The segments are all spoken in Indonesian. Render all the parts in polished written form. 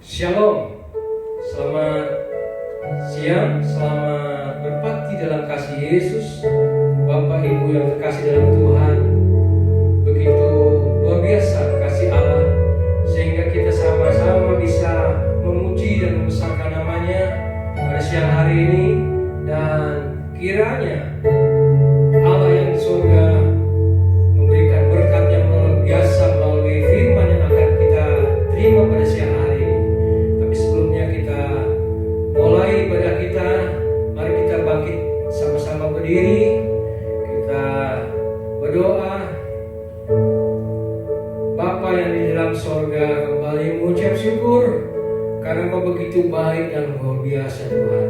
Shalom, selamat siang, selamat berbakti dalam kasih Yesus. Bapak Ibu yang terkasih dalam Tuhan, begitu luar biasa kasih Allah, sehingga kita sama-sama bisa memuji dan membesarkan namanya pada siang hari ini. Dan kiranya Allah yang di surga memberikan berkat yang luar biasa melalui firman yang akan kita terima pada siang hari ini. Tapi sebelumnya kita mulai ibadah kita, mari kita bangkit sama-sama berdiri, kita berdoa. Bapa yang di dalam sorga, kembali mengucap syukur karena Kau begitu baik dan luar biasa Tuhan.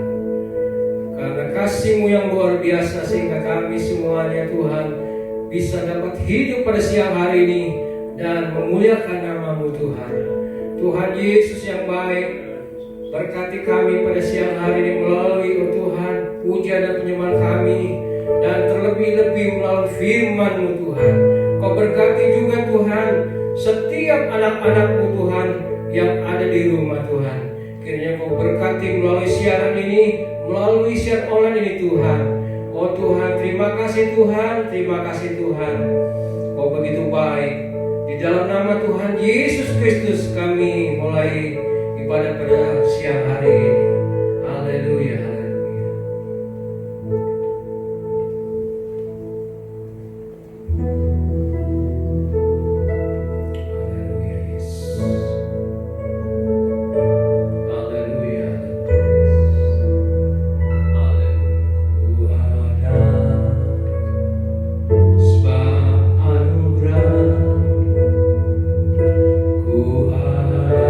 Karena kasih-Mu yang luar biasa sehingga kami semuanya Tuhan bisa dapat hidup pada siang hari ini dan memuliakan nama-Mu Tuhan. Tuhan Yesus yang baik, berkati kami pada siang hari ini melalui Tuhan puja dan penyembahan kami, dan terlebih-lebih melalui firman-Mu Tuhan. Kau berkati juga Tuhan setiap anak-anak-Mu Tuhan yang ada di rumah Tuhan. Kiranya Kau berkati melalui siaran ini, melalui siaran online ini Tuhan. Oh Tuhan, terima kasih Tuhan, terima kasih Tuhan. Kau begitu baik. Di dalam nama Tuhan Yesus Kristus kami mulai ibadah pada siang hari ini. Haleluya, haleluya. Haleluya Yesus. Haleluya. Haleluya. Sebab anugerah ku ada.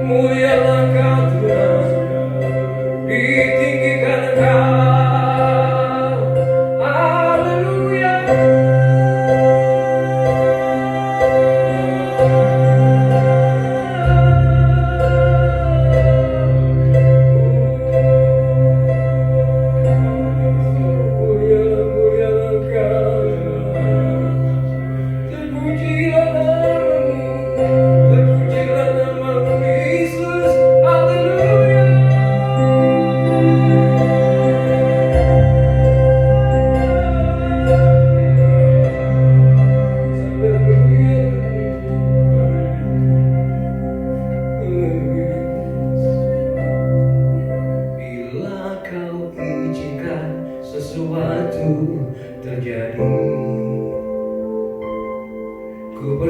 Mulialah Kau Tuhan, ditinggikan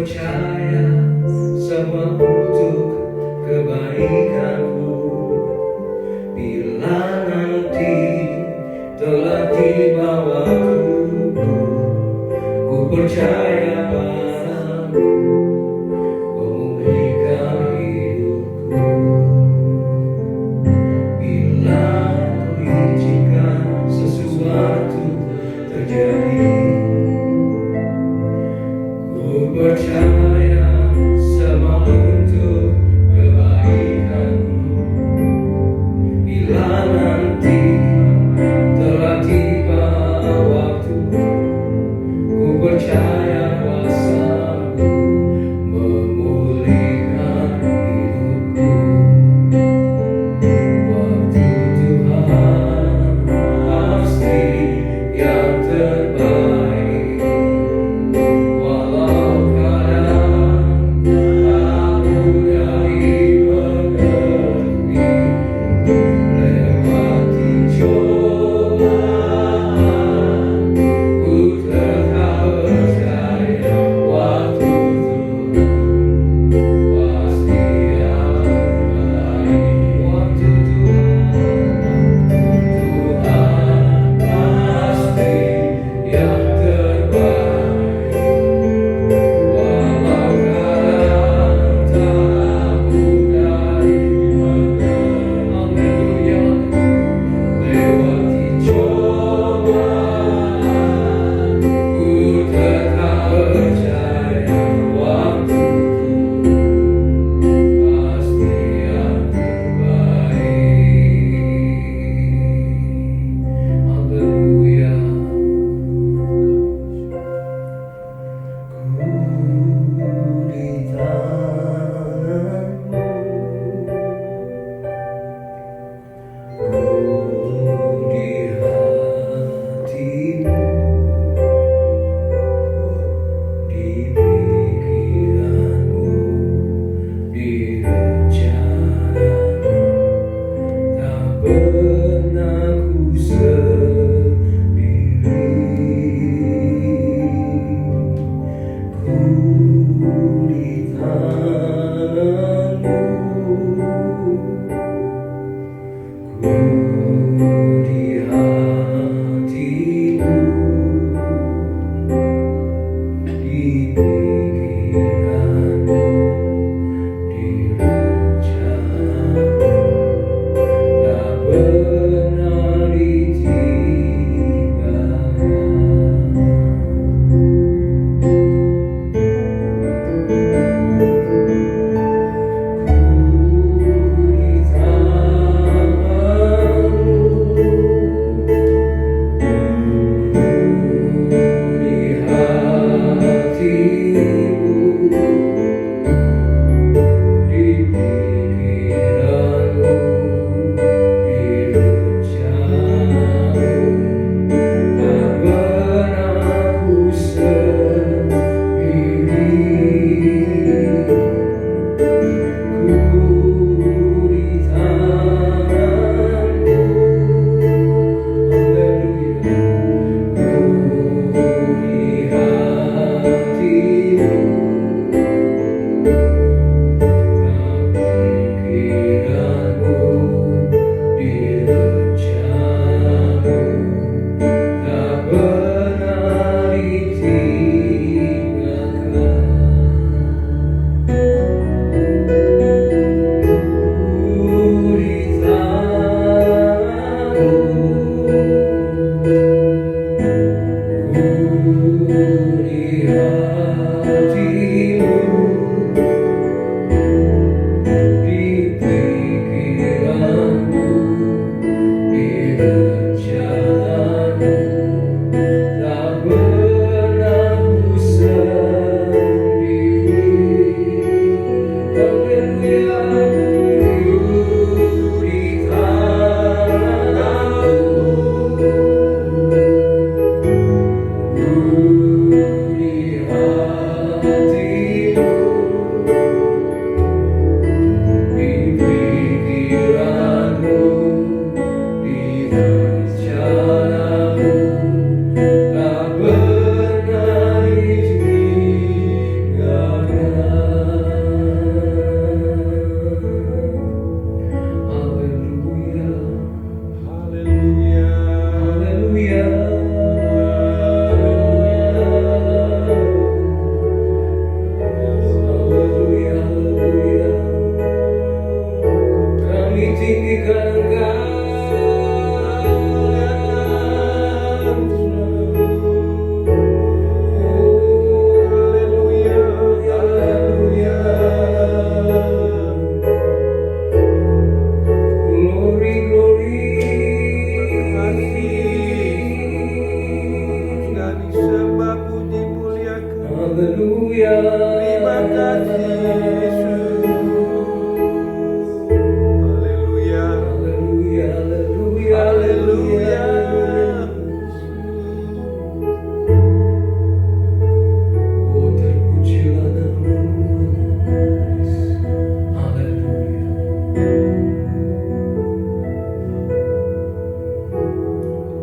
percaya semua untuk kebaikanku. Bila nanti telah tiba waktuku, ku percaya padamu, memulihkan hidupku. Bila kau izinkan sesuatu terjadi, ku percaya semua untuk kebaikanmu. Bila nanti telah tiba waktuku, ku percaya kuasa-Mu memulihkan hidupku. Waktu Tuhan pasti yang terbaik, walau kadang tak mudah dimengerti. Lewati cobaan, ku tetap percaya waktu Tuhan pasti yang terbaik. Waktu Tuhan pasti yang terbaik, walau kadang tak mudah dimengerti. Haleluya. Lewati cobaan, ku tetap percaya waktu pasti yang terbaik. Haleluya. Ku di tangan-Mu, ku di hati-Mu, di pikiran-Mu, di rencana-Mu. Tak pernah ku sendiri. Ku di tangan-Mu, ku di hati-Mu, di pikiran-Mu, di rencana-Mu. Tak pernah ditinggalkan. Ku di tangan-Mu,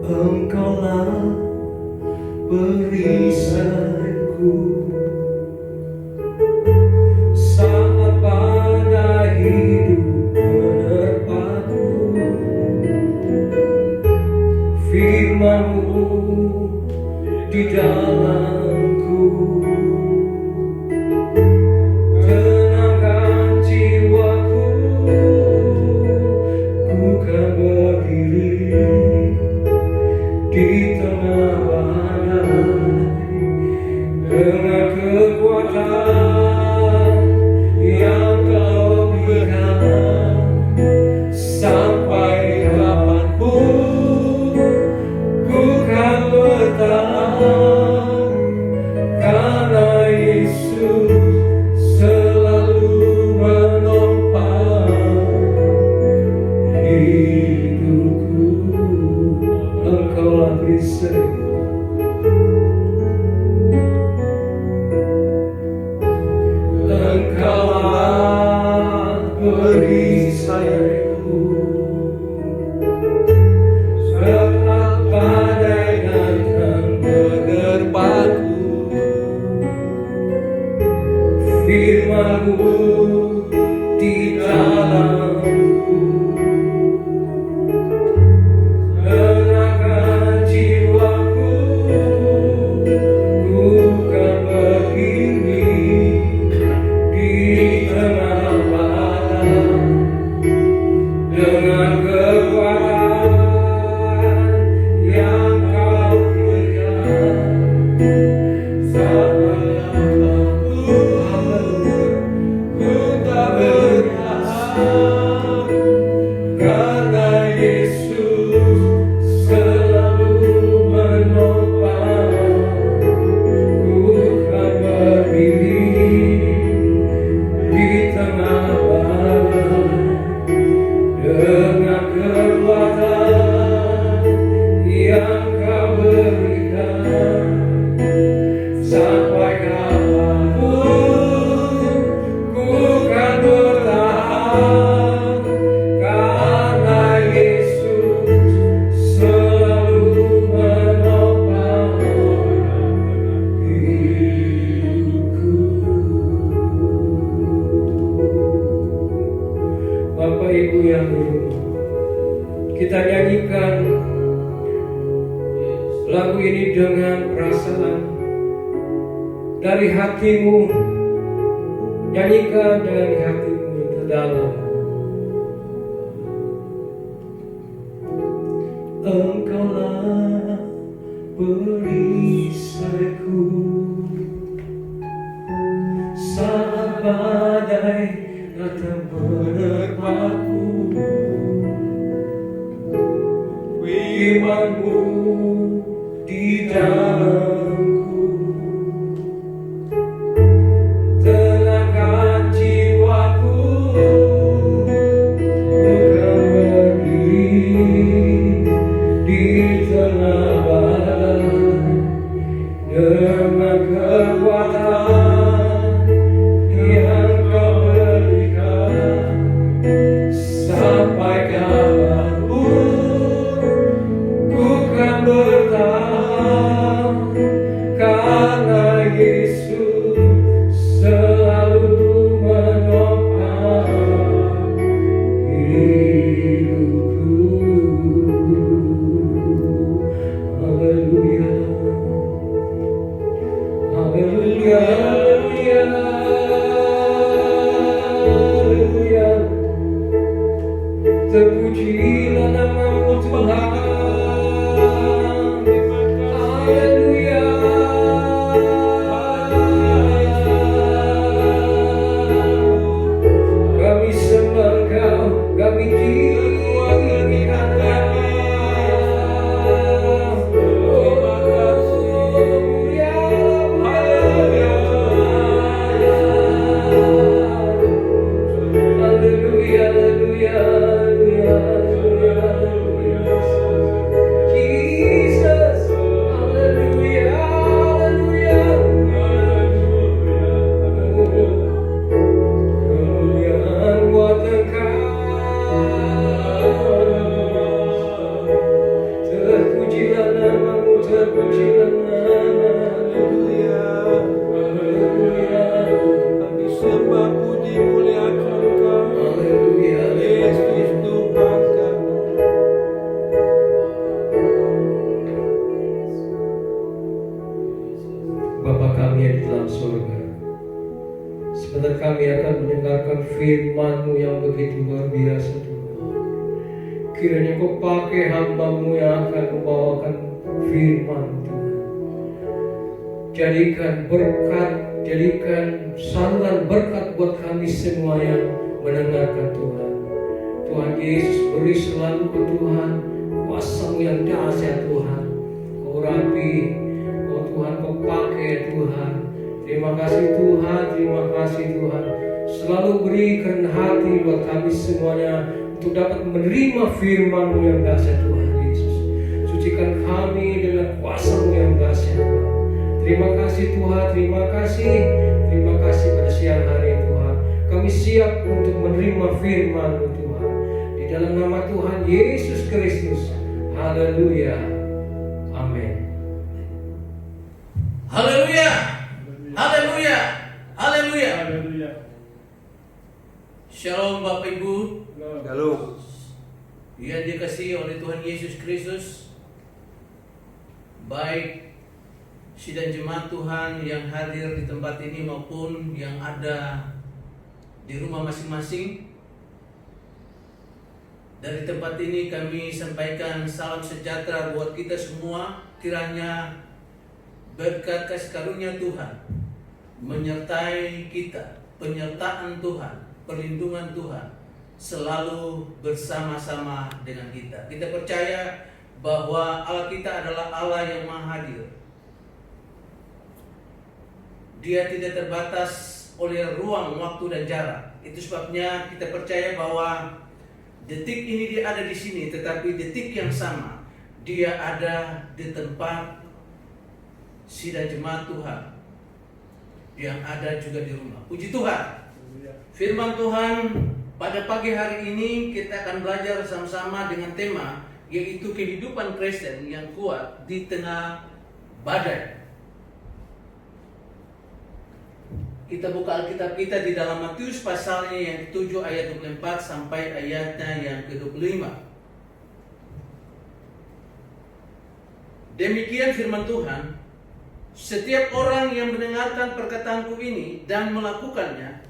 Engkaulah perisaiku saat badai hidup menerpaku. Firman-Mu di dalamku tenangkan jiwaku. Ku kan berdiri di tengah badai dengan kekuatan yang Kau berikan. Sampai kapanpun ku kan bertahan, karena Yesus selalu menopang hidupku. Engkaulah perisaiku, Engkaulah perisaiku saat badai datang menerpaku. Firman-Mu di dalamku tenangkan jiwaku. Ku kan berdiri di tengah badai dengan kekuatan yang Kau berikan. Sampai kapanpun ku tak bertahan, karena Yesus selalu menopang. Ku kan berdiri di tengah badai dengan kekuatan yang Kau berikan. Sampai kapanpun ku kan bertahan, karena Yesus selalu menopang hidupku. Bapak Ibu yang di rumah, kita nyanyikan lagu ini dengan perasaan dari hatimu. Nyanyikan dari hatimu terdalam. Engkaulah perisaiku saat badai datang menerpaku. Firman-Mu di dalamku tenangkan jiwaku. Ku kan berdiri di tengah badai dengan kekuatan yang Kau berikan. Sampai kapanpun ku kan bertahan, karena Yesus selalu menopang hidupku. Haleluya, haleluya, haleluya, haleluya. Terpujilah nama-Mu Tuhan. Haleluya. Kami sembah Engkau, kami tinggikan Engkau. Haleluya, haleluya, haleluya, haleluya. Kiranya Kau pakai hamba-Mu yang akan membawakan firman Tuhan. Jadikan berkat, jadikan saluran berkat buat kami semua yang mendengarkan Tuhan. Tuhan Yesus, beri selalu ke Tuhan kuasa-Mu yang dahsyat Tuhan. Kau rapi, Tuhan, Kau pakai Tuhan. Terima kasih Tuhan, terima kasih Tuhan. Selalu berikan hati buat kami semuanya untuk dapat menerima firman-Mu yang dahsyat Tuhan Yesus. Sucikan kami dengan kuasa-Mu yang dahsyat Tuhan. Terima kasih Tuhan, terima kasih pada siang hari Tuhan. Kami siap untuk menerima firman-Mu Tuhan. Di dalam nama Tuhan Yesus Kristus. Haleluya. Amin. Haleluya. Haleluya. Haleluya. Shalom Bapak Ibu. Shalom. Yang dikasihi oleh Tuhan Yesus Kristus, baik sidang jemaat Tuhan yang hadir di tempat ini maupun yang ada di rumah masing-masing. Dari tempat ini kami sampaikan salam sejahtera buat kita semua. Kiranya berkat kasih karunia Tuhan menyertai kita, penyertaan Tuhan, perlindungan Tuhan selalu bersama-sama dengan kita. Kita percaya bahwa Allah kita adalah Allah yang Maha Hadir. Dia tidak terbatas oleh ruang, waktu, dan jarak. Itu sebabnya kita percaya bahwa detik ini dia ada di sini, tetapi detik yang sama dia ada di tempat sidang jemaat Tuhan yang ada juga di rumah. Puji Tuhan. Firman Tuhan pada pagi hari ini kita akan belajar sama-sama dengan tema yaitu kehidupan Kristen yang kuat di tengah badai. Kita buka Alkitab kita di dalam Matius pasalnya yang ke-7 ayat 24 sampai ayatnya yang ke-25. Demikian firman Tuhan, setiap orang yang mendengarkan perkataanku ini dan melakukannya,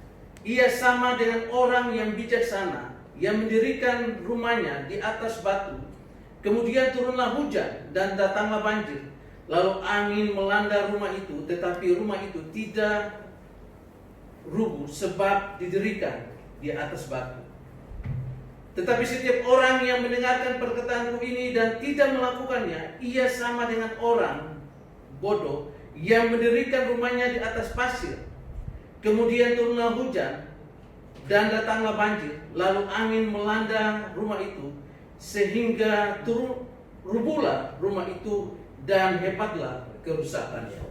ia sama dengan orang yang bijaksana yang mendirikan rumahnya di atas batu. Kemudian turunlah hujan dan datanglah banjir. Lalu angin melanda rumah itu, tetapi rumah itu tidak rubuh sebab didirikan di atas batu. Tetapi setiap orang yang mendengarkan perkataanku ini dan tidak melakukannya, ia sama dengan orang bodoh yang mendirikan rumahnya di atas pasir. Kemudian turunlah hujan dan datanglah banjir, lalu angin melanda rumah itu sehingga rubuhlah rumah itu dan hebatlah kerusakannya.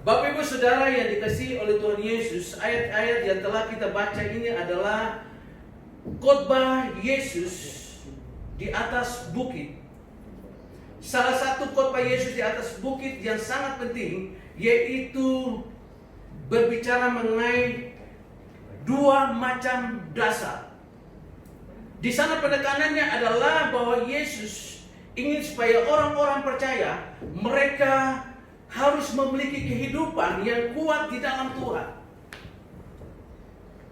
Bapak Ibu Saudara yang dikasihi oleh Tuhan Yesus, ayat-ayat yang telah kita baca ini adalah khotbah Yesus di atas bukit. Salah satu khotbah Yesus di atas bukit yang sangat penting yaitu berbicara mengenai dua macam dasar. Di sana penekanannya adalah bahwa Yesus ingin supaya orang-orang percaya mereka harus memiliki kehidupan yang kuat di dalam Tuhan.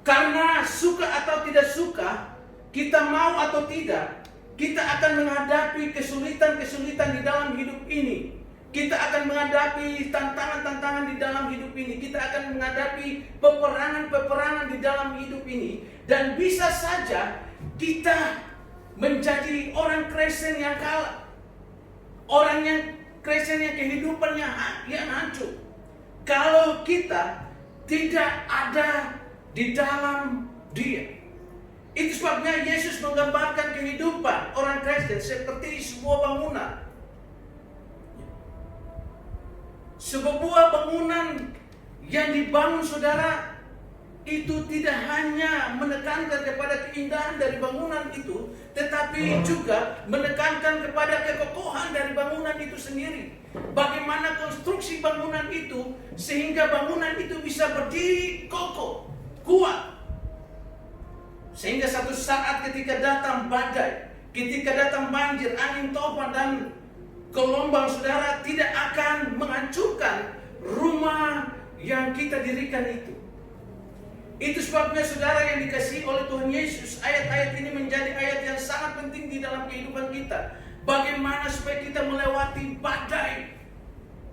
Karena suka atau tidak suka, kita mau atau tidak, kita akan menghadapi kesulitan-kesulitan di dalam hidup ini. Kita akan menghadapi tantangan-tantangan di dalam hidup ini. Kita akan menghadapi peperangan-peperangan di dalam hidup ini. Dan bisa saja kita menjadi orang Kristen yang kalah. Orang yang Kristen yang kehidupannya yang hancur. Kalau kita tidak ada di dalam Dia. Itu sebabnya Yesus menggambarkan kehidupan orang Kristen seperti sebuah bangunan. Sebuah bangunan yang dibangun saudara itu tidak hanya menekankan kepada keindahan dari bangunan itu, tetapi juga menekankan kepada kekokohan dari bangunan itu sendiri. Bagaimana konstruksi bangunan itu sehingga bangunan itu bisa berdiri kokoh, kuat. Sehingga satu saat ketika datang badai, ketika datang banjir, angin topan dan gelombang saudara tidak akan menghancurkan rumah yang kita dirikan itu. Itu sebabnya saudara yang dikasihi oleh Tuhan Yesus, ayat-ayat ini menjadi ayat yang sangat penting di dalam kehidupan kita. Bagaimana supaya kita melewati badai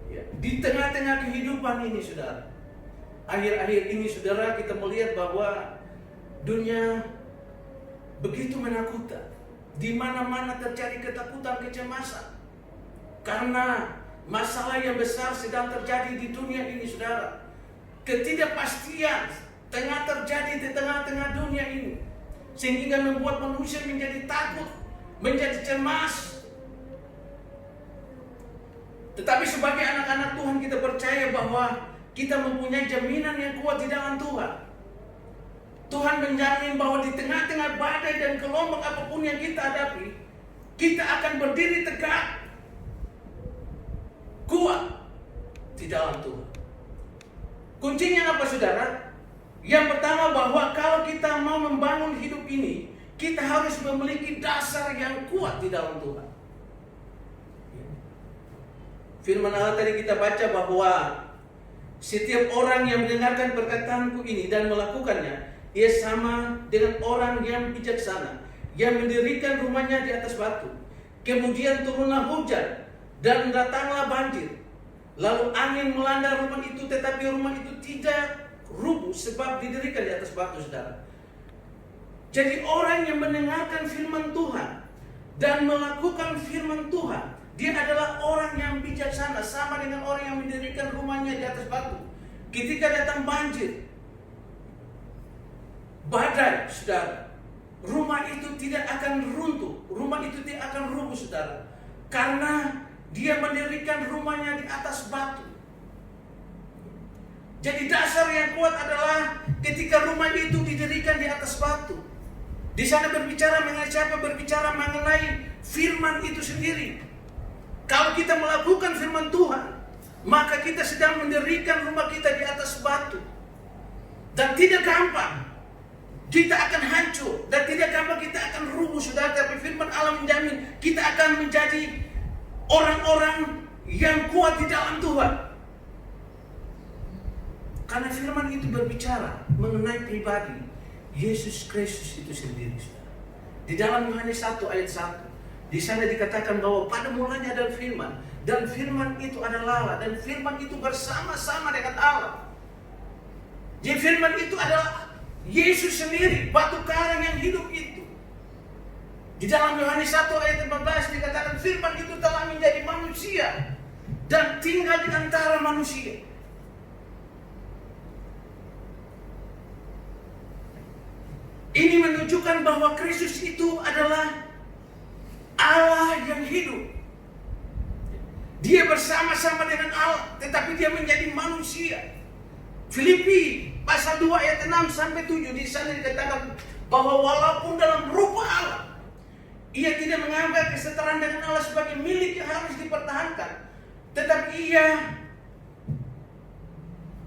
ya, di tengah-tengah kehidupan ini, saudara. Akhir-akhir ini, saudara, kita melihat bahwa dunia begitu menakutkan. Di mana-mana terjadi ketakutan, kecemasan. Karena masalah yang besar sedang terjadi di dunia ini, saudara. Ketidakpastian tengah terjadi di tengah-tengah dunia ini, sehingga membuat manusia menjadi takut, menjadi cemas. Tetapi sebagai anak-anak Tuhan, kita percaya bahwa kita mempunyai jaminan yang kuat di dalam Tuhan. Tuhan menjamin bahwa di tengah-tengah badai dan gelombang apapun yang kita hadapi, kita akan berdiri tegak, kuat di dalam Tuhan. Kuncinya apa, saudara? Yang pertama, bahwa kalau kita mau membangun hidup ini, kita harus memiliki dasar yang kuat di dalam Tuhan. Firman Allah tadi kita baca bahwa setiap orang yang mendengarkan perkataanku ini dan melakukannya, ia sama dengan orang yang bijaksana, yang mendirikan rumahnya di atas batu. Kemudian turunlah hujan dan datanglah banjir. Lalu angin melanda rumah itu, tetapi rumah itu tidak rubuh sebab didirikan di atas batu, saudara. Jadi orang yang mendengarkan firman Tuhan dan melakukan firman Tuhan, dia adalah orang yang bijaksana, sama dengan orang yang mendirikan rumahnya di atas batu. Ketika datang banjir, badai, saudara, rumah itu tidak akan runtuh, rumah itu tidak akan rubuh, saudara, karena dia mendirikan rumahnya di atas batu. Jadi dasar yang kuat adalah ketika rumah itu didirikan di atas batu. Di sana berbicara mengenai siapa? Berbicara mengenai firman itu sendiri. Kalau kita melakukan firman Tuhan, maka kita sedang mendirikan rumah kita di atas batu. Dan tidak gampang kita akan hancur, dan tidak gampang kita akan rubuh, saudara. Tapi firman Allah menjamin kita akan menjadi orang-orang yang kuat di dalam Tuhan. Karena firman itu berbicara mengenai pribadi Yesus Kristus itu sendiri, saudara. Di dalam Yohanes 1 ayat 1, di sana dikatakan bahwa pada mulanya ada firman, dan firman itu adalah Allah, dan firman itu bersama-sama dengan Allah. Jadi firman itu adalah Yesus sendiri, batu karang yang hidup itu. Di dalam Yohanes 1 ayat 14 dikatakan firman itu telah menjadi manusia dan tinggal di antara manusia. Ini menunjukkan bahwa Kristus itu adalah Allah yang hidup. Dia bersama-sama dengan Allah, tetapi dia menjadi manusia. Filipi pasal 2 ayat 6 sampai 7, di sana dikatakan bahwa walaupun dalam rupa Allah, ia tidak menganggap kesetaraan dengan Allah sebagai milik yang harus dipertahankan, tetapi ia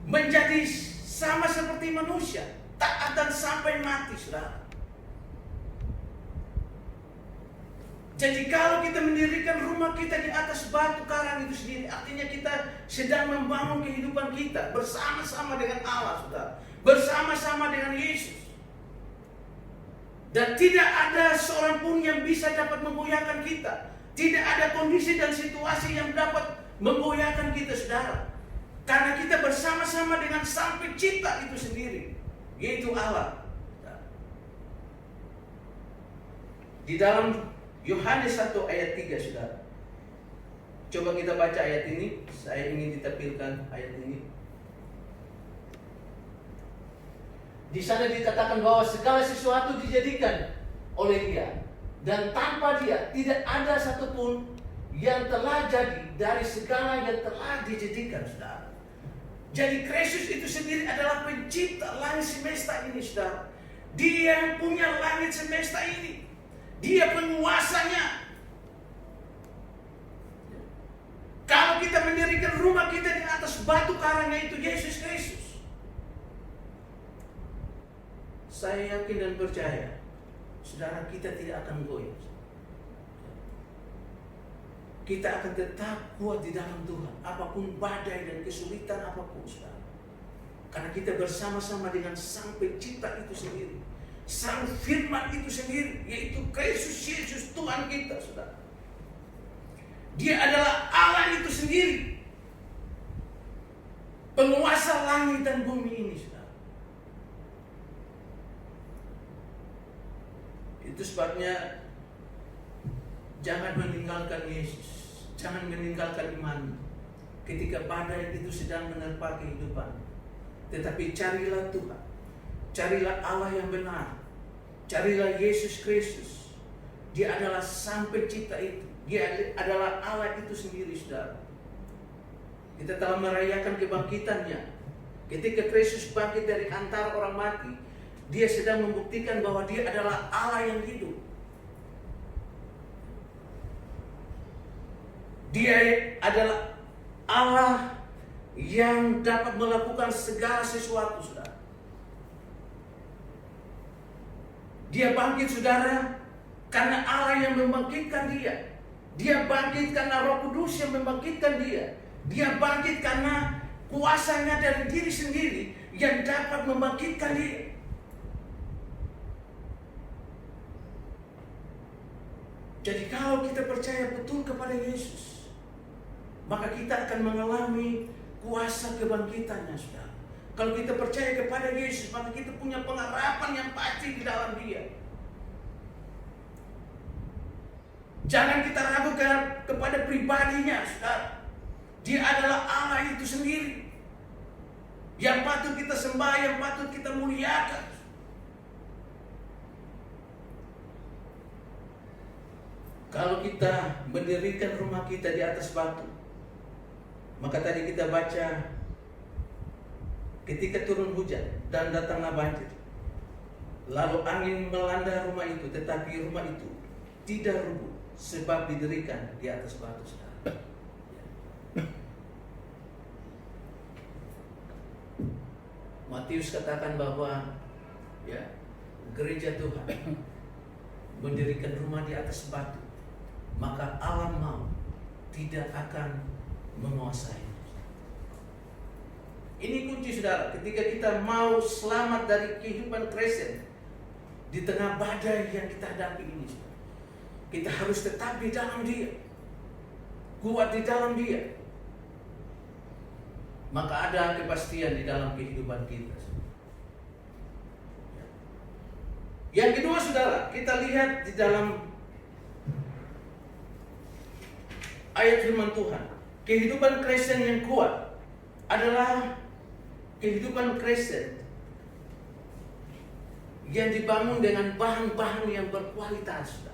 menjadi sama seperti manusia, taat dan sampai mati, saudara. Jadi kalau kita mendirikan rumah kita di atas batu karang itu sendiri, artinya kita sedang membangun kehidupan kita bersama-sama dengan Allah, saudara, bersama-sama dengan Yesus. Dan tidak ada seorang pun yang bisa dapat memgoyahkan kita. Tidak ada kondisi dan situasi yang dapat memgoyahkan kita, saudara. Karena kita bersama-sama dengan Sang Pencipta itu sendiri, yaitu Allah. Di dalam Yohanes 1 ayat 3, saudara. Coba kita baca ayat ini. Saya ingin ditampilkan ayat ini. Di sana dikatakan bahwa segala sesuatu dijadikan oleh Dia, dan tanpa Dia tidak ada satupun yang telah jadi dari segala yang telah dijadikan, saudara. Jadi Kristus itu sendiri adalah pencipta langit semesta ini, saudara. Dia yang punya langit semesta ini. Dia penguasanya. Kalau kita mendirikan rumah kita di atas batu karangnya itu Yesus Kristus, saya yakin dan percaya, saudara, kita tidak akan goyah. Kita akan tetap kuat di dalam Tuhan, apapun badai dan kesulitan apapun, saudara. Karena kita bersama-sama dengan Sang Pencipta itu sendiri, Sang Firman itu sendiri, yaitu Kristus Yesus Tuhan kita, saudara. Dia adalah Allah itu sendiri, penguasa langit dan bumi ini, saudara. Itu sebabnya jangan meninggalkan Yesus, jangan meninggalkan iman ketika badai itu sedang menerpa kehidupan. Tetapi carilah Tuhan, carilah Allah yang benar, carilah Yesus Kristus. Dia adalah Sang Pencipta itu, Dia adalah Allah itu sendiri, saudara. Kita telah merayakan kebangkitannya. Ketika Kristus bangkit dari antara orang mati, Dia sedang membuktikan bahwa Dia adalah Allah yang hidup. Dia adalah Allah yang dapat melakukan segala sesuatu, saudara. Dia bangkit, saudara, karena Allah yang membangkitkan Dia. Dia bangkit karena Roh Kudus yang membangkitkan Dia. Dia bangkit karena kuasanya dari diri sendiri yang dapat membangkitkan Dia. Jadi kalau kita percaya betul kepada Yesus, maka kita akan mengalami kuasa kebangkitannya, saudara. Kalau kita percaya kepada Yesus, maka kita punya pengharapan yang pasti di dalam Dia. Jangan kita ragu kepada pribadinya, saudara. Dia adalah Allah itu sendiri, yang patut kita sembah, yang patut kita muliakan. Kalau kita mendirikan rumah kita di atas batu, maka tadi kita baca, ketika turun hujan dan datanglah banjir, lalu angin melanda rumah itu, tetapi rumah itu tidak rubuh sebab didirikan di atas batu, saudara. Matius katakan bahwa gereja Tuhan mendirikan rumah di atas batu, maka alam maut tidak akan menguasai. Ini kunci, saudara. Ketika kita mau selamat dari kehidupan Kristen di tengah badai yang kita hadapi ini, saudara, kita harus tetap di dalam Dia, kuat di dalam Dia. Maka ada kepastian di dalam kehidupan kita. Yang kedua, saudara, kita lihat di dalam ayat firman Tuhan. Kehidupan Kristen yang kuat adalah kehidupan Kristen yang dibangun dengan bahan-bahan yang berkualitas, saudara.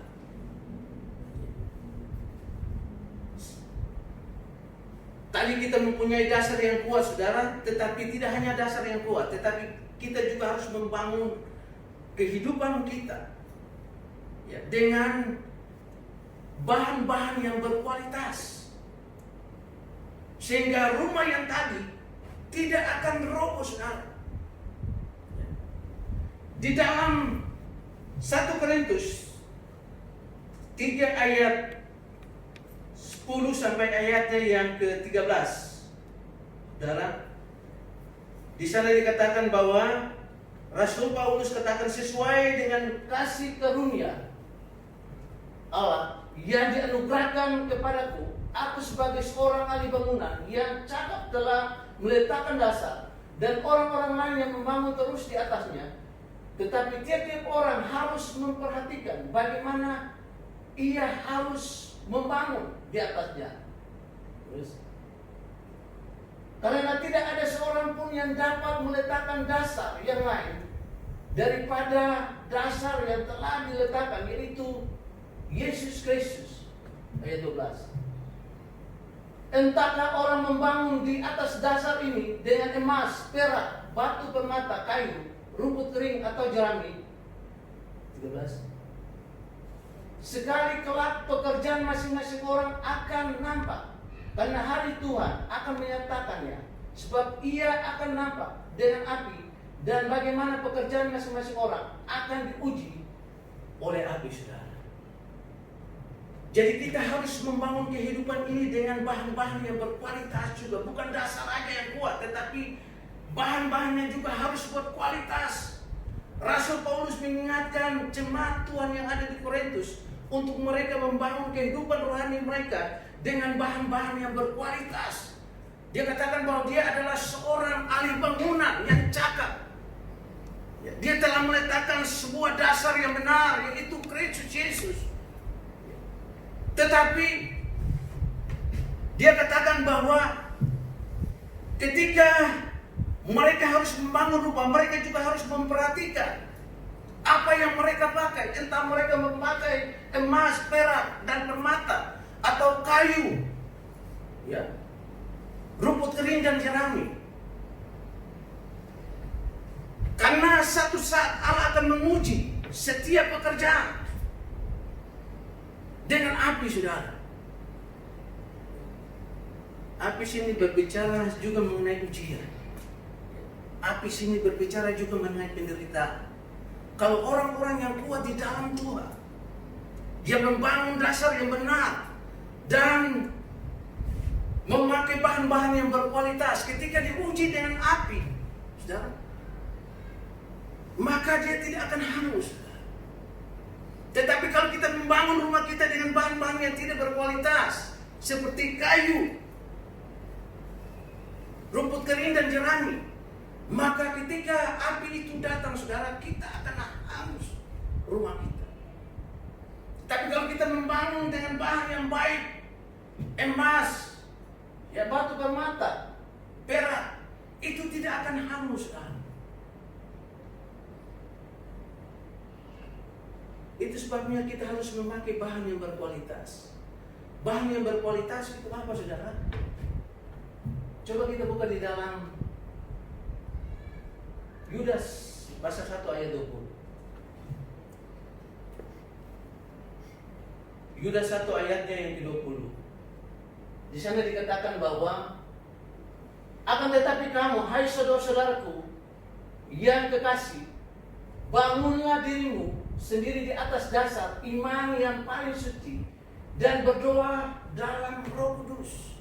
Tadi kita mempunyai dasar yang kuat, saudara, tetapi tidak hanya dasar yang kuat, tetapi kita juga harus membangun kehidupan kita dengan bahan-bahan yang berkualitas, sehingga rumah yang tadi tidak akan roboh, saudara. Di dalam 1 Korintus 3 ayat 10 sampai ayatnya yang ke-13, saudara, di sana dikatakan bahwa Rasul Paulus katakan, sesuai dengan kasih karunia Allah yang dianugerahkan kepadaku, aku sebagai seorang ahli bangunan yang cakap telah meletakkan dasar, dan orang-orang lain yang membangun terus di atasnya. Tetapi tiap-tiap orang harus memperhatikan bagaimana ia harus membangun di atasnya. Terus, karena tidak ada seorang pun yang dapat meletakkan dasar yang lain daripada dasar yang telah diletakkan, yaitu Yesus Kristus. Ayat 12. Entahkah orang membangun di atas dasar ini dengan emas, perak, batu permata, kayu, rumput kering atau jerami. 13. Sekali kelak pekerjaan masing-masing orang akan nampak, karena hari Tuhan akan menyatakannya, sebab ia akan nampak dengan api, dan bagaimana pekerjaan masing-masing orang akan diuji oleh api, saudara. Jadi kita harus membangun kehidupan ini dengan bahan-bahan yang berkualitas juga, bukan dasar aja yang kuat, tetapi bahan-bahannya juga harus berkualitas. Rasul Paulus mengingatkan jemaat Tuhan yang ada di Korintus untuk mereka membangun kehidupan rohani mereka dengan bahan-bahan yang berkualitas. Dia katakan bahwa dia adalah seorang ahli bangunan yang cakap. Dia telah meletakkan sebuah dasar yang benar, yaitu Kristus Yesus. Tetapi dia katakan bahwa ketika mereka harus membangun rumah, mereka juga harus memperhatikan apa yang mereka pakai. Entah mereka memakai emas, perak, dan permata, atau kayu, rumput kering dan jerami. Karena satu saat Allah akan menguji setiap pekerjaan dengan api, saudara. Api sini berbicara juga mengenai ujian. Api sini berbicara juga mengenai penderitaan. Kalau orang-orang yang kuat di dalam Tuhan, dia membangun dasar yang benar dan memakai bahan-bahan yang berkualitas, ketika diuji dengan api, saudara, maka dia tidak akan hangus. Tetapi kalau kita membangun rumah kita dengan bahan-bahan yang tidak berkualitas, seperti kayu, rumput kering dan jerami, maka ketika api itu datang, saudara, kita akan hangus rumah kita. Tapi kalau kita membangun dengan bahan yang baik, emas, batu permata, perak, itu tidak akan hangus, saudara. Itu sebabnya kita harus memakai bahan yang berkualitas. Bahan yang berkualitas itu apa, saudara? Coba kita buka di dalam Yudas pasal 1 ayat 20. Yudas 1 ayatnya yang ke-20. Di sana dikatakan bahwa akan tetapi kamu, hai saudara-saudaraku yang kekasih, bangunlah dirimu sendiri di atas dasar iman yang paling suci dan berdoa dalam Roh Kudus.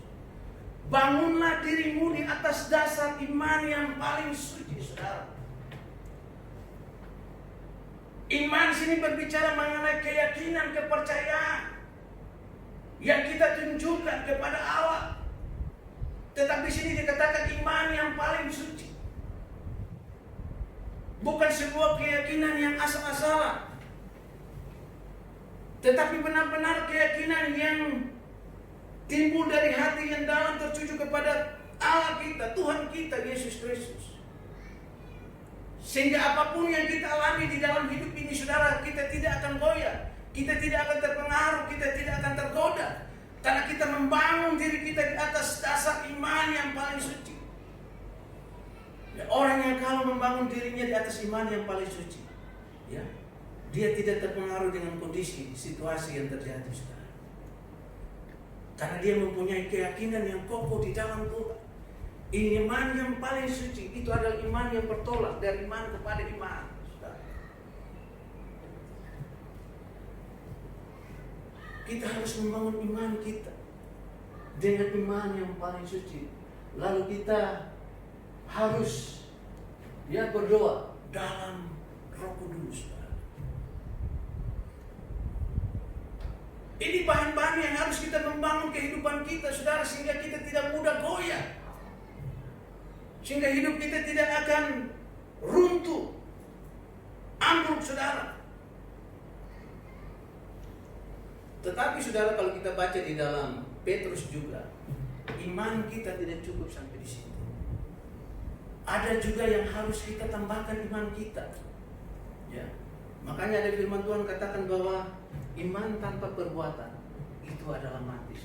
Bangunlah dirimu di atas dasar iman yang paling suci, saudara. Iman sini berbicara mengenai keyakinan, kepercayaan yang kita tunjukkan kepada Allah. Tetapi sini dikatakan iman yang paling suci. Bukan sebuah keyakinan yang asal-asalan, tetapi benar-benar keyakinan yang timbul dari hati yang dalam, tertuju kepada Allah kita, Tuhan kita, Yesus Kristus. Sehingga apapun yang kita alami di dalam hidup ini, saudara, kita tidak akan goyah, kita tidak akan terpengaruh, kita tidak akan tergoda, karena kita membangun diri kita di atas dasar iman yang paling suci. Orang yang kalau membangun dirinya di atas iman yang paling suci, dia tidak terpengaruh dengan kondisi, situasi yang terjadi, saudara. Karena dia mempunyai keyakinan yang kokoh di dalam Tuhan. Iman yang paling suci itu adalah iman yang bertolak dari iman kepada iman, saudara. Kita harus membangun iman kita dengan iman yang paling suci. Lalu kita harus berdoa dalam Roh Kudus. Ini bahan-bahan yang harus kita membangun kehidupan kita, saudara, sehingga kita tidak mudah goyah, sehingga hidup kita tidak akan runtuh, ambruk, saudara. Tetapi saudara, kalau kita baca di dalam Petrus juga, iman kita tidak cukup sampai di situ. Ada juga yang harus kita tambahkan iman kita. Makanya ada firman Tuhan katakan bahwa iman tanpa perbuatan itu adalah mati.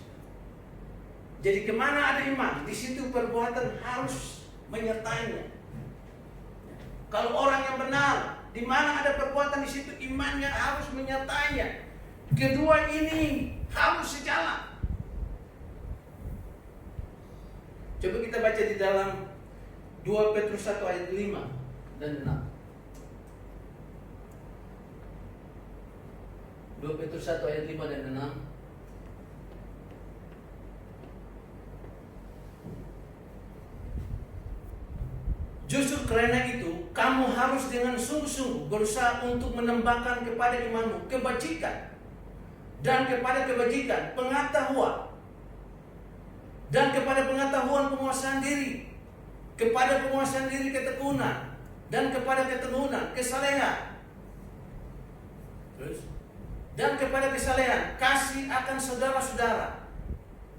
Jadi kemana ada iman, di situ perbuatan harus menyertainya. Kalau orang yang benar, di mana ada perbuatan, di situ imannya harus menyertainya. Kedua ini harus sejalan. Coba kita baca di dalam 2 Petrus 1 ayat 5 dan 6. 2 Petrus 1 ayat 5 dan 6. Justru karena itu, kamu harus dengan sungguh-sungguh berusaha untuk menambahkan kepada imanmu kebajikan. Dan kepada kebajikan, pengetahuan. Dan kepada pengetahuan, penguasaan diri. Kepada penguasaan diri, ketekunan. Dan kepada ketekunan, kesalehan. Terus? Dan kepada kesalehan, kasih akan saudara-saudara.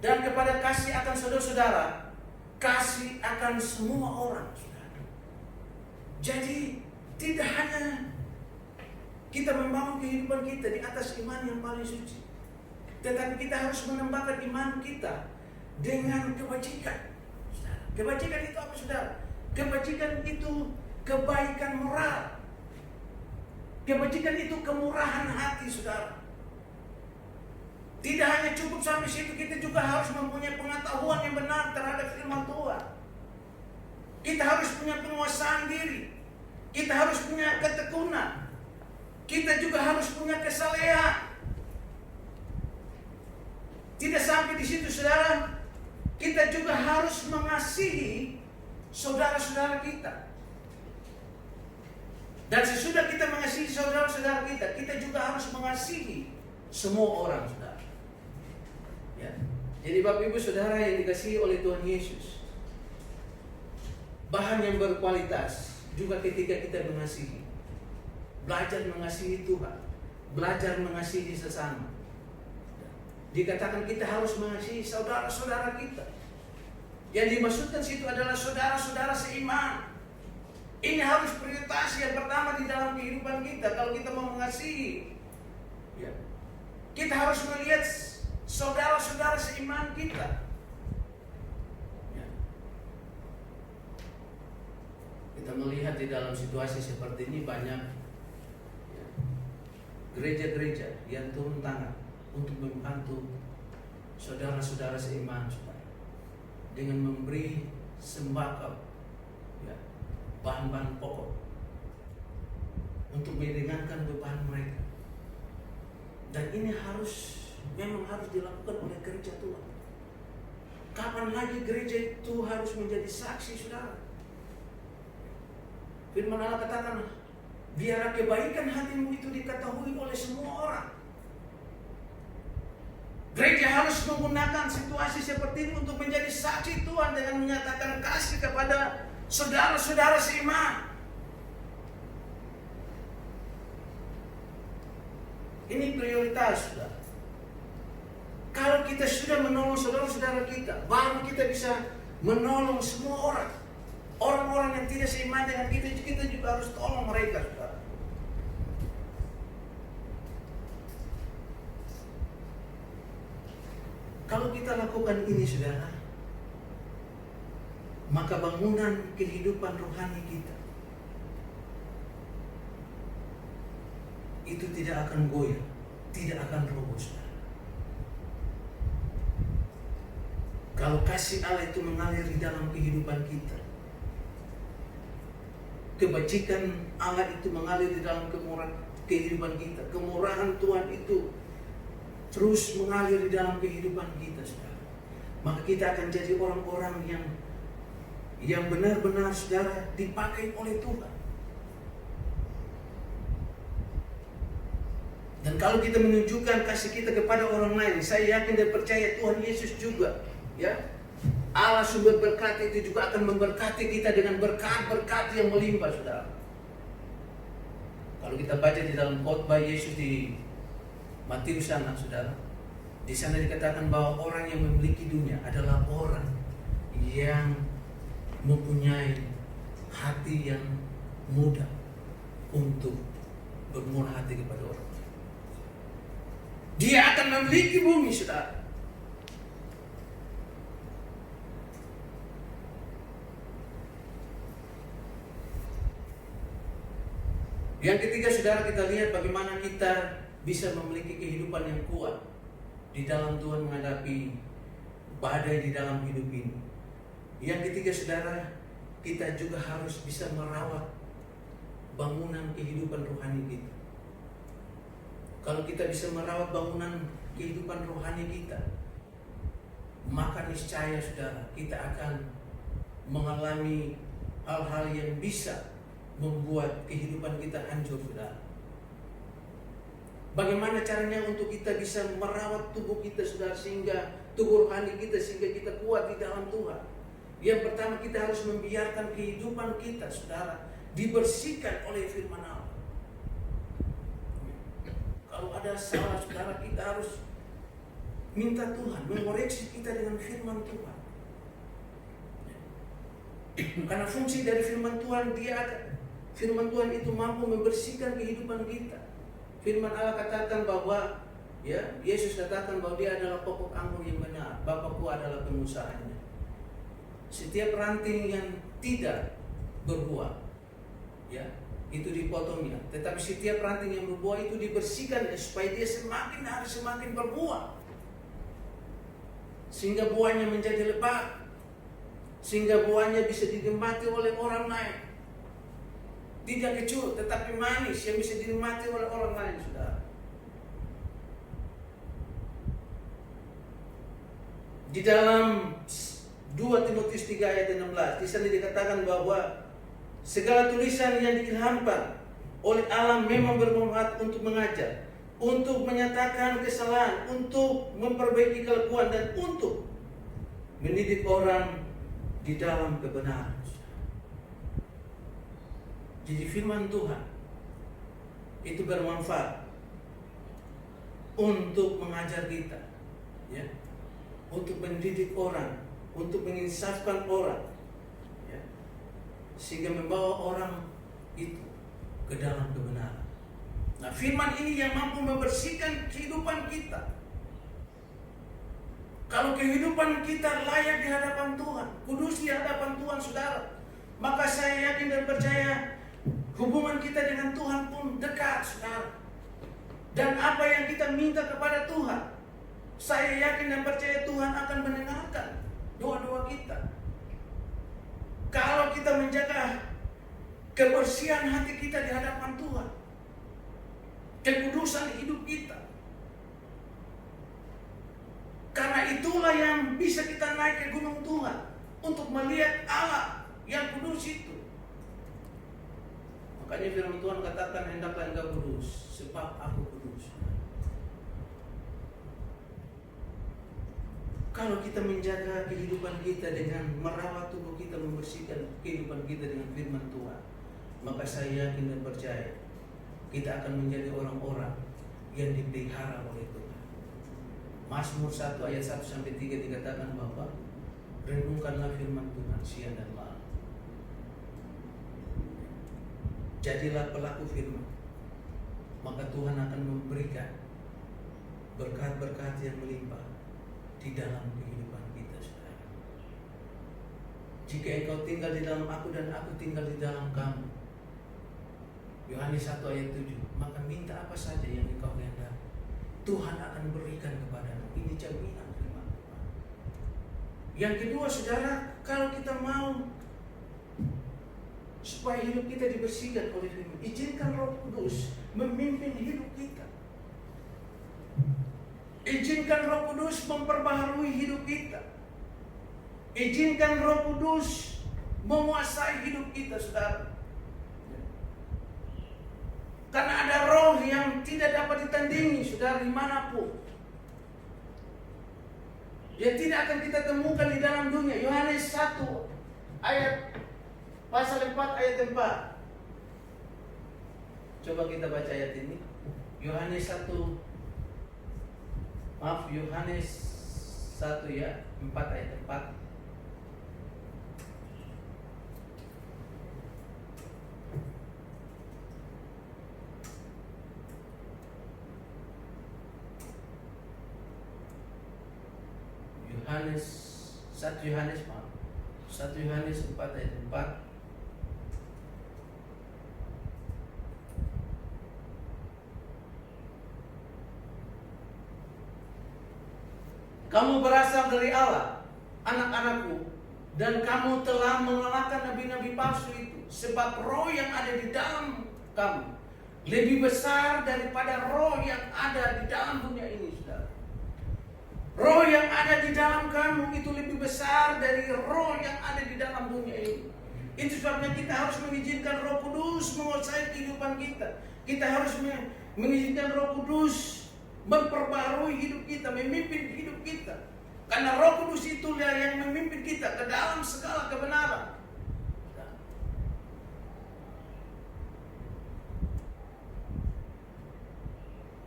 Dan kepada kasih akan saudara-saudara, kasih akan semua orang. Jadi tidak hanya kita membangun kehidupan kita di atas iman yang paling suci, tetapi kita harus menambahkan iman kita dengan kebajikan. Kebajikan itu apa, saudara? Kebajikan itu kebaikan moral. Kebajikan itu kemurahan hati, saudara. Tidak hanya cukup sampai situ, kita juga harus mempunyai pengetahuan yang benar terhadap firman Tuhan. Kita harus punya penguasaan diri. Kita harus punya ketekunan. Kita juga harus punya kesalehan. Tidak sampai di situ, saudara. Kita juga harus mengasihi saudara-saudara kita. Dan sesudah kita mengasihi saudara-saudara kita, kita juga harus mengasihi semua orang, saudara. Ya. Jadi Bapak Ibu Saudara yang dikasihi oleh Tuhan Yesus, bahan yang berkualitas juga ketika kita mengasihi. Belajar mengasihi Tuhan, belajar mengasihi sesama. Dikatakan kita harus mengasihi saudara-saudara kita. Yang dimaksudkan situ adalah saudara-saudara seiman. Ini harus prioritas yang pertama di dalam kehidupan kita kalau kita mau mengasihi. Ya. Kita harus melihat saudara-saudara seiman kita. Kita melihat di dalam situasi seperti ini banyak gereja-gereja yang turun tangan untuk membantu saudara-saudara seiman, saudara, dengan memberi sembako, ya, bahan-bahan pokok untuk meringankan beban mereka. Dan ini memang harus dilakukan oleh gereja Tuhan. Kapan lagi gereja itu harus menjadi saksi, saudara? Firman Allah katakan, biarlah kebaikan hatimu itu diketahui oleh semua orang. Gereja harus menggunakan situasi seperti ini untuk menjadi saksi Tuhan dengan menyatakan kasih kepada saudara-saudara seiman. Ini prioritas, saudara. Kalau kita sudah menolong saudara-saudara kita, baru kita bisa menolong semua orang. Orang-orang yang tidak seiman dengan kita juga harus tolong mereka, saudara. Kalau kita lakukan ini, saudara, maka bangunan kehidupan rohani kita itu tidak akan goyah, tidak akan roboh, saudara. Kalau kasih Allah itu mengalir di dalam kehidupan kita, kebajikan Allah itu mengalir di dalam kehidupan kita, kemurahan Tuhan itu terus mengalir di dalam kehidupan kita, saudara, maka kita akan jadi orang-orang yang benar-benar, saudara, dipakai oleh Tuhan. Dan kalau kita menunjukkan kasih kita kepada orang lain, saya yakin dan percaya Tuhan Yesus juga, ya, Allah sumber berkat itu juga akan memberkati kita dengan berkat-berkat yang melimpah, saudara. Kalau kita baca di dalam khotbah Yesus di Matius sana, saudara, di sana dikatakan bahwa orang yang memiliki dunia adalah orang yang mempunyai hati yang mudah untuk bermurah hati kepada orang. Dia akan memiliki bumi, saudara. Yang ketiga, saudara, kita lihat bagaimana kita bisa memiliki kehidupan yang kuat di dalam Tuhan menghadapi badai di dalam hidup ini. Yang ketiga, saudara, kita juga harus bisa merawat bangunan kehidupan rohani kita. Kalau kita bisa merawat bangunan kehidupan rohani kita, maka niscaya, saudara, kita akan mengalami hal-hal yang bisa membuat kehidupan kita hancur, saudara. Bagaimana caranya untuk kita bisa merawat tubuh kita, saudara, sehingga tubuh rohani kita, sehingga kita kuat di dalam Tuhan? Yang pertama, kita harus membiarkan kehidupan kita, saudara, dibersihkan oleh firman Allah. Kalau ada salah, saudara, kita harus minta Tuhan mengoreksi kita dengan firman Tuhan. Karena fungsi dari firman Tuhan, firman Tuhan itu mampu membersihkan kehidupan kita. Firman Allah katakan bahwa Yesus katakan bahwa Dia adalah pokok anggur yang benar, Bapakku adalah pengusahanya. Setiap ranting yang tidak berbuah, itu dipotongnya. Tetapi setiap ranting yang berbuah itu dibersihkan supaya dia semakin hari semakin berbuah, sehingga buahnya menjadi lebat, sehingga buahnya bisa dinikmati oleh orang lain. Tidak kecut, tetapi manis yang bisa dinikmati oleh orang lain, saudara. Di dalam 2 Timotius 3 ayat 16, di sana dikatakan bahwa segala tulisan yang diilhamkan oleh Allah memang bermanfaat untuk mengajar, untuk menyatakan kesalahan, untuk memperbaiki kelakuan, dan untuk mendidik orang di dalam kebenaran. Jadi firman Tuhan itu bermanfaat untuk mengajar kita, untuk mendidik orang, untuk menginsafkan orang, sehingga membawa orang itu ke dalam kebenaran. Nah, firman ini yang mampu membersihkan kehidupan kita. Kalau kehidupan kita layak di hadapan Tuhan, kudus di hadapan Tuhan, saudara, maka saya yakin dan percaya hubungan kita dengan Tuhan pun dekat, saudara. Dan apa yang kita minta kepada Tuhan, saya yakin dan percaya Tuhan akan mendengarkan doa-doa kita. Kalau kita menjaga kebersihan hati kita di hadapan Tuhan, kekudusan hidup kita, karena itulah yang bisa kita naik ke gunung Tuhan untuk melihat Allah yang kudus itu. Makanya firman Tuhan katakan, hendaklah engkau kudus, sebab aku kudus. Kalau kita menjaga kehidupan kita dengan merawat tubuh kita, membersihkan kehidupan kita dengan firman Tuhan, maka saya yakin dan percaya kita akan menjadi orang-orang yang dipelihara oleh Tuhan. Mazmur 1 ayat 1-3 dikatakan bahwa renungkanlah firman Tuhan siang dan malam. Jadilah pelaku firman, maka Tuhan akan memberikan berkat-berkat yang melimpah di dalam kehidupan kita, saudara. Jika engkau tinggal di dalam aku dan aku tinggal di dalam kamu, Yohanes 1 ayat 7, maka minta apa saja yang engkau kehendaki, Tuhan akan berikan kepadamu. Ini jaminan firman Tuhan. Yang kedua, saudara, kalau kita mau supaya hidup kita dibersihkan oleh firman, izinkan Roh Kudus memimpin hidup kita. Izinkan Roh Kudus memperbaharui hidup kita. Izinkan Roh Kudus menguasai hidup kita, saudara. Karena ada roh yang tidak dapat ditandingi, saudara, dimanapun. Yang tidak akan kita temukan di dalam dunia. Yohanes 1 ayat pasal 4 ayat 4. Coba kita baca ayat ini. Yohanes 1 ya, 4 ayat 4. Yohanes 1 Yohanes 4 ayat 4. Kamu berasal dari Allah, anak-anakku, dan kamu telah mengalahkan nabi-nabi palsu itu, sebab roh yang ada di dalam kamu lebih besar daripada roh yang ada di dalam dunia ini, saudara. Roh yang ada di dalam kamu itu lebih besar dari roh yang ada di dalam dunia ini. Itu sebabnya kita harus mengizinkan Roh Kudus menguasai kehidupan kita. Kita harus mengizinkan Roh Kudus memperbarui hidup kita, memimpin hidup kita. Karena Roh Kudus itulah yang memimpin kita ke dalam segala kebenaran.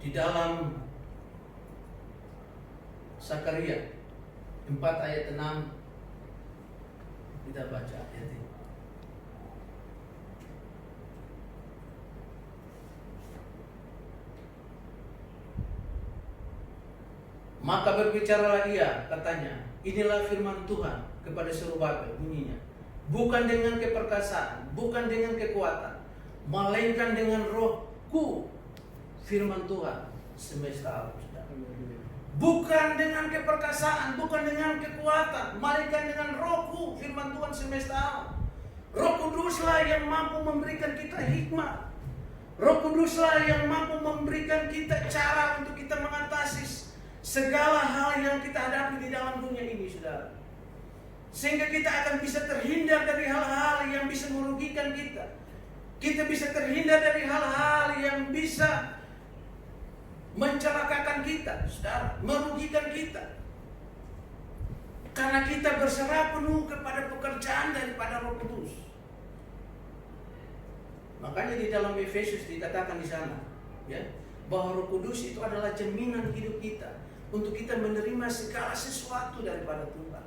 Di dalam Sakaria 4 ayat 6 kita baca ayat ini. Maka berbicaralah ia, katanya, inilah firman Tuhan kepada Zerubabel, bunyinya, bukan dengan keperkasaan, bukan dengan kekuatan, melainkan dengan Rohku, firman Tuhan semesta alam. Bukan dengan keperkasaan, bukan dengan kekuatan, melainkan dengan Rohku, firman Tuhan semesta alam. Roh Kuduslah yang mampu memberikan kita hikmat. Roh Kuduslah yang mampu memberikan kita cara untuk kita mengatasi segala hal yang kita hadapi di dalam dunia ini, saudara. Sehingga kita akan bisa terhindar dari hal-hal yang bisa merugikan kita. Kita bisa terhindar dari hal-hal yang bisa mencelakakan kita, saudara, merugikan kita. Karena kita berserah penuh kepada pekerjaan daripada Roh Kudus. Makanya di dalam Efesus dikatakan di sana, ya, bahwa Roh Kudus itu adalah jaminan hidup kita untuk kita menerima segala sesuatu daripada Tuhan.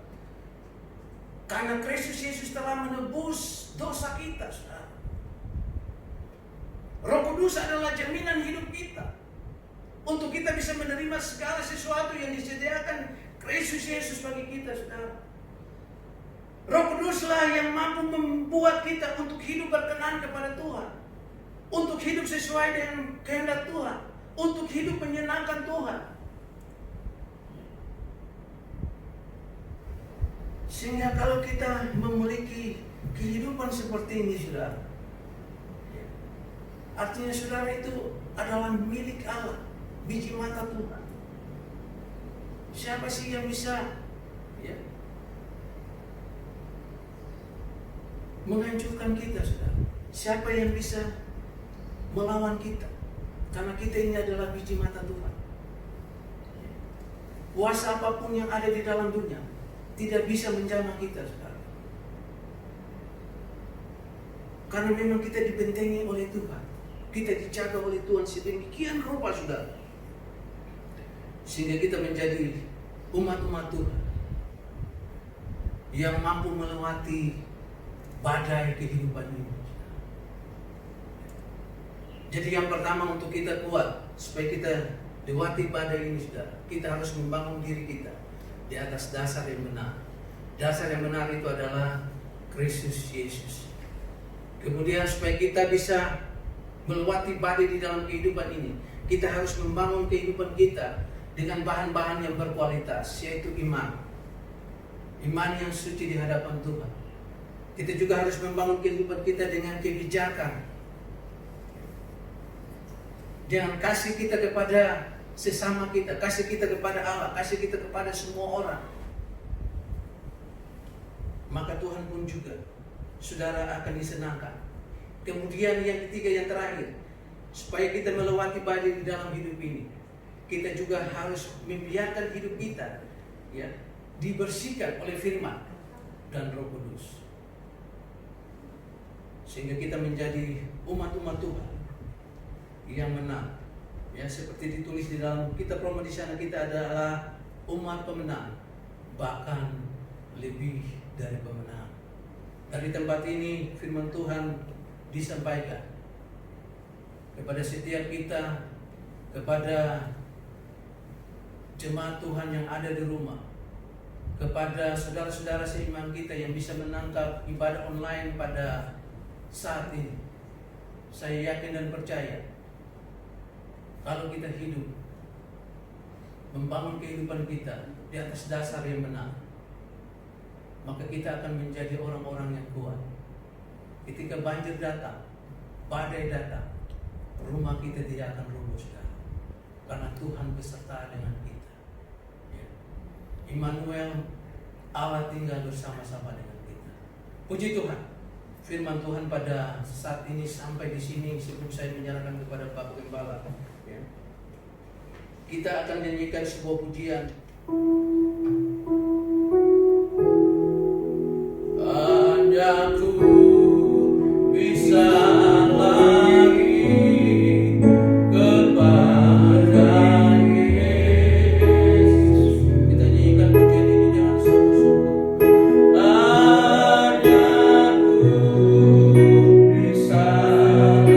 Karena Kristus Yesus telah menebus dosa kita, saudara. Roh Kudus adalah jaminan hidup kita untuk kita bisa menerima segala sesuatu yang disediakan Kristus Yesus bagi kita, saudara. Roh Kuduslah yang mampu membuat kita untuk hidup berkenan kepada Tuhan, untuk hidup sesuai dengan kehendak Tuhan, untuk hidup menyenangkan Tuhan. Sehingga kalau kita memiliki kehidupan seperti ini, saudara, artinya saudara itu adalah milik Allah, biji mata Tuhan. Siapa sih yang bisa, ya, menghancurkan kita, saudara? Siapa yang bisa melawan kita? Karena kita ini adalah biji mata Tuhan. Kuasa apapun yang ada di dalam dunia tidak bisa menjamah kita, saudara. Karena memang kita dibentengi oleh Tuhan, kita dijaga oleh Tuhan sedemikian rupa, saudara, sehingga kita menjadi umat-umat Tuhan yang mampu melewati badai kehidupan ini. Jadi yang pertama untuk kita kuat, supaya kita lewati badai ini, saudara, kita harus membangun diri kita di atas dasar yang benar. Dasar yang benar itu adalah Kristus Yesus. Kemudian supaya kita bisa melewati badai di dalam kehidupan ini, kita harus membangun kehidupan kita dengan bahan-bahan yang berkualitas, yaitu iman. Iman yang suci di hadapan Tuhan. Kita juga harus membangun kehidupan kita dengan kebijakan, dengan kasih kita kepada sesama kita, kasih kita kepada Allah, kasih kita kepada semua orang. Maka Tuhan pun juga, saudara, akan disenangkan. Kemudian yang ketiga, yang terakhir, supaya kita melewati badai di dalam hidup ini, kita juga harus membiarkan hidup kita, ya, dibersihkan oleh firman dan Roh Kudus, sehingga kita menjadi umat-umat Tuhan yang menang. Ya, seperti ditulis di dalam kitab Roma, di sana kita adalah umat pemenang, bahkan lebih dari pemenang. Dari tempat ini firman Tuhan disampaikan kepada setiap kita, kepada jemaat Tuhan yang ada di rumah, kepada saudara-saudara seiman kita yang bisa menangkap ibadah online pada saat ini. Saya yakin dan percaya, kalau kita hidup membangun kehidupan kita di atas dasar yang benar, maka kita akan menjadi orang-orang yang kuat. Ketika banjir datang, badai datang, rumah kita tidak akan rubuh, saudara, karena Tuhan beserta dengan kita. Immanuel, Allah tinggal bersama-sama dengan kita. Puji Tuhan, firman Tuhan pada saat ini sampai di sini sebelum saya menyerahkan kepada Pak Gembala. Ya. Kita akan nyanyikan sebuah pujian. Hanya ku bisa lari kepada Yesus. Kita nyanyikan pujian ini jangan sungguh-sungguh. Hanya ku bisa lari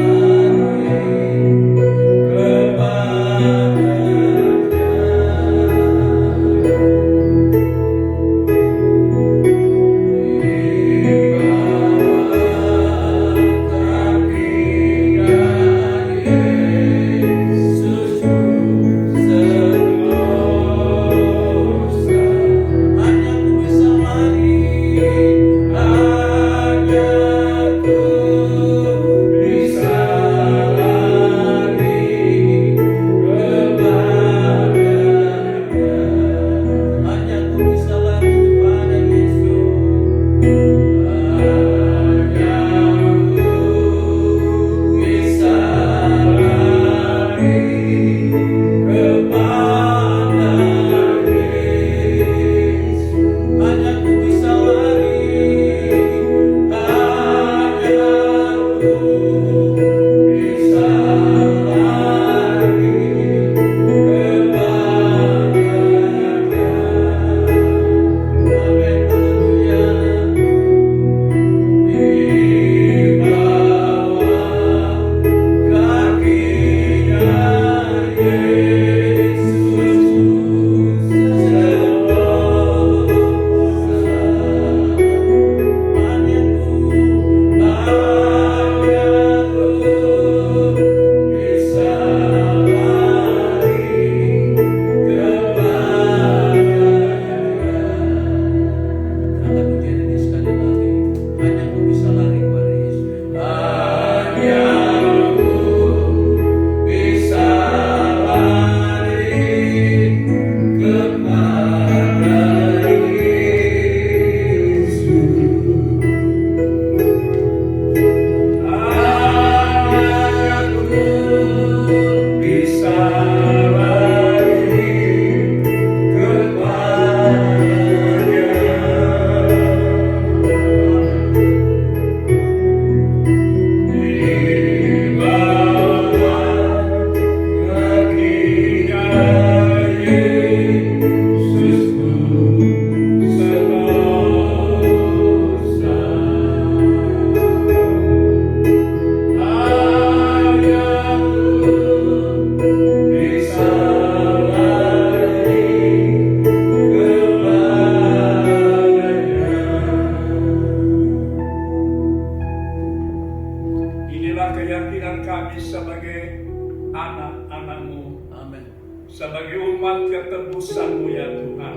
sebagai umat ketebusan-Mu ya Tuhan,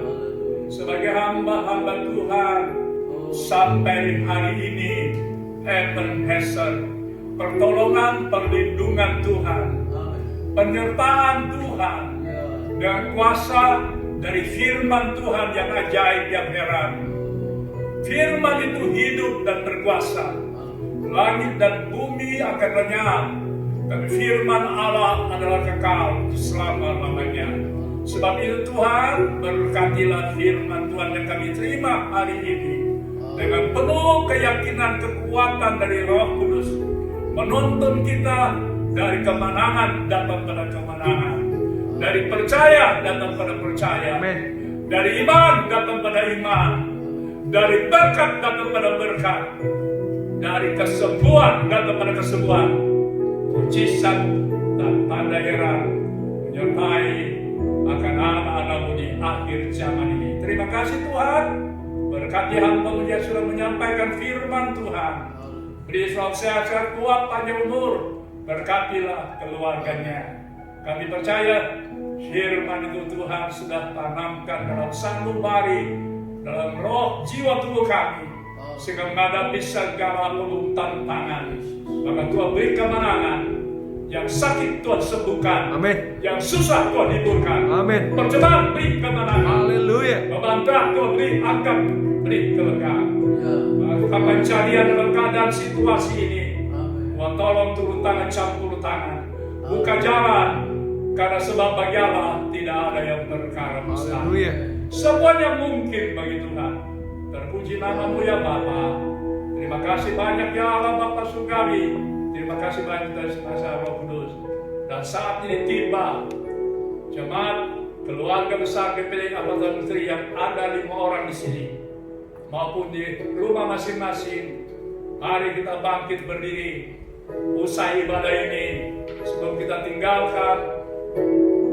sebagai hamba-hamba Tuhan sampai hari ini, Ebenezer, pertolongan perlindungan Tuhan, penyertaan Tuhan, dan kuasa dari firman Tuhan yang ajaib, yang heran. Firman itu hidup dan berkuasa. Langit dan bumi akan lenyap, tapi firman Allah adalah kekal selama-lamanya. Sebab itu Tuhan, berkatilah firman Tuhan yang kami terima hari ini dengan penuh keyakinan, kekuatan dari Roh Kudus, menuntun kita dari kemenangan datang pada kemenangan, dari percaya datang pada percaya, dari iman datang pada iman, dari berkat datang pada berkat, dari kesembuhan datang pada kesembuhan, mujizat dan tanda heran menyertai akan anak-anak-Mu di akhir zaman ini. Terima kasih Tuhan, berkati hamba-Mu yang sudah menyampaikan firman Tuhan. Beri selalu sehat, kuat, panjang umur, berkatilah keluarganya. Kami percaya firman itu Tuhan sudah tanamkan dalam sanubari, dalam roh jiwa tubuh kami, sehingga menghadapi segala tantangan. Maka Tuhan beri kemenangan. Yang sakit Tuhan sembuhkan. Amin. Yang susah Tuhan hiburkan. Amin. Percobaan beri kemenangan. Haleluya. Membantah Tuhan beri angkat beri kelegaan. Ya. Melakukan pencarian dalam keadaan situasi ini. Amin. Tuhan tolong turun tangan, campur tangan, buka jalan, karena sebab bagi Allah tidak ada yang perkara mustahil. Haleluya. Semuanya mungkin bagi Tuhan. Terpuji nama-Mu ya Bapa. Terima kasih banyak ya Allah Bapa surgawi. Terima kasih banyak atas kuasa Roh Kudus. Dan saat ini tiba jemaat keluarga besar GPD Apostol Menteri yang ada 5 orang di sini maupun di rumah masing-masing. Mari kita bangkit berdiri usai ibadah ini sebelum kita tinggalkan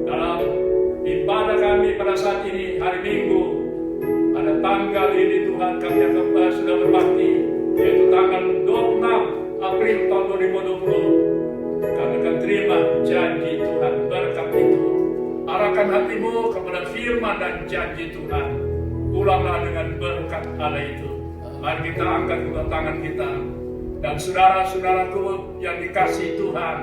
dalam ibadah kami pada saat ini hari Minggu. Pada tanggal ini Tuhan kami akan sudah berbakti, yaitu tanggal 26 April tahun 2020. Kami akan terima janji Tuhan, berkat itu. Arahkan hatimu kepada firman dan janji Tuhan. Pulanglah dengan berkat Allah itu. Mari kita angkat kedua tangan kita. Dan saudara-saudaraku yang dikasihi Tuhan,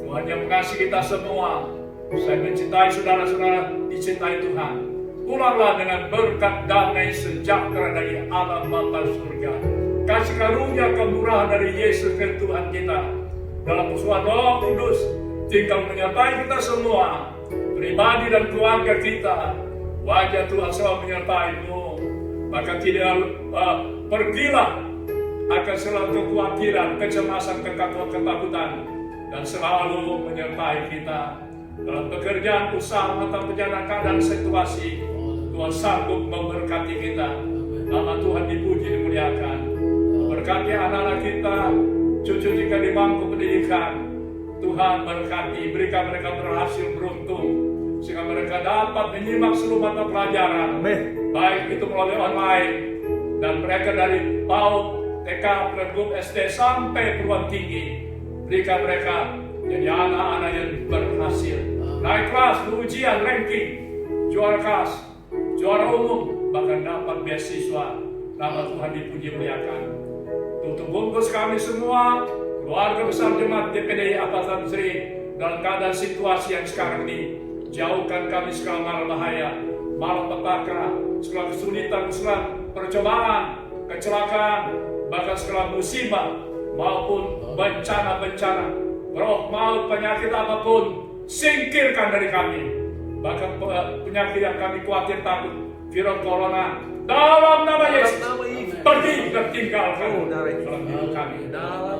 Tuhan yang mengasihi kita semua, saya mencintai saudara-saudara, dicintai Tuhan. Pulanglah dengan berkat damai sejahtera dari Allah Bapa surga. Kasih karunia kemurahan dari Yesus Kristus Tuhan kita. Dalam persekutuan Roh Kudus tinggal menyertai kita semua, pribadi dan keluarga kita. Wajah Tuhan selalu menyertai-Mu. Maka tidak pergilah akan selalu kekhawatiran, kecemasan, ketakutan, dan selalu menyertai kita dalam pekerjaan, usaha, atau perjalanan keadaan situasi. Tuhan sanggup memberkati kita. Nama Tuhan dipuji, dimuliakan. Berkati anak-anak kita, cucu jika di bangku pendidikan. Tuhan berkati, berikan mereka berhasil beruntung, sehingga mereka dapat menyimak seluruh mata pelajaran. Baik itu melalui online, dan mereka dari PAUD, TK, Playgroup, SD sampai perguruan tinggi. Berikan mereka jadi anak-anak yang berhasil. Naik kelas, ujian, ranking, juara kelas, juara umum, bahkan dapat beasiswa. Nama Tuhan dipuji, muliakan. Tutup bungkus kami semua, keluarga besar jemaat DPD Apostol Menteri dalam keadaan situasi yang sekarang ini. Jauhkan kami segala mara bahaya, malapetaka, segala kesulitan, segala percobaan, kecelakaan, bahkan segala musibah maupun bencana-bencana, roh maut, penyakit apapun, singkirkan dari kami. Bahkan penyakit yang kami khawatir takut, virus corona, dalam nama Yesus, pergi dan tinggalkan dalam hidup kami.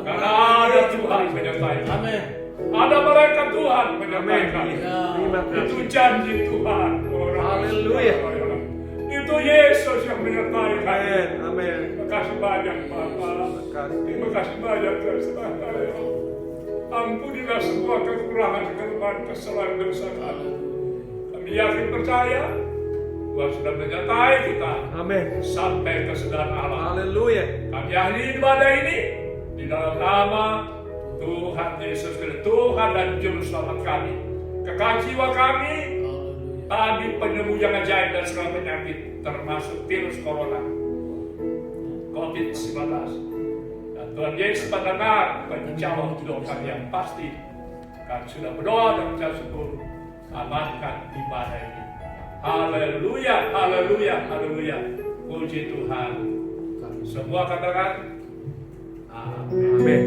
Karena ada Tuhan menyertai kami. Ada mereka Tuhan menyertai kami. Itu janji Tuhan. Haleluya. Itu Yesus yang menyertai kami. Amin. Terima kasih banyak Bapa. Terima kasih banyak Tuhan. Ampunilah semua kekurangan, kelemahan, kesalahan dosa kami. Kami yakin percaya Tuhan sudah menyertai kita. Amin. Sampai kesudahan Allah. Haleluya. Kami akhiri ibadah ini di dalam nama Tuhan Yesus Kristus, Tuhan dan Juru Selamat kami. Kekal jiwa kami tadi penyembuh yang ajaib dan segala penyakit, termasuk virus corona, COVID-19. Dan Tuhan Yesus mendengar menjawab doa kami yang pasti. Kami sudah berdoa dan mengucap syukur. Amankan ibadah ini. Haleluya, haleluya, haleluya. Puji Tuhan. Semua katakan amin. Amin.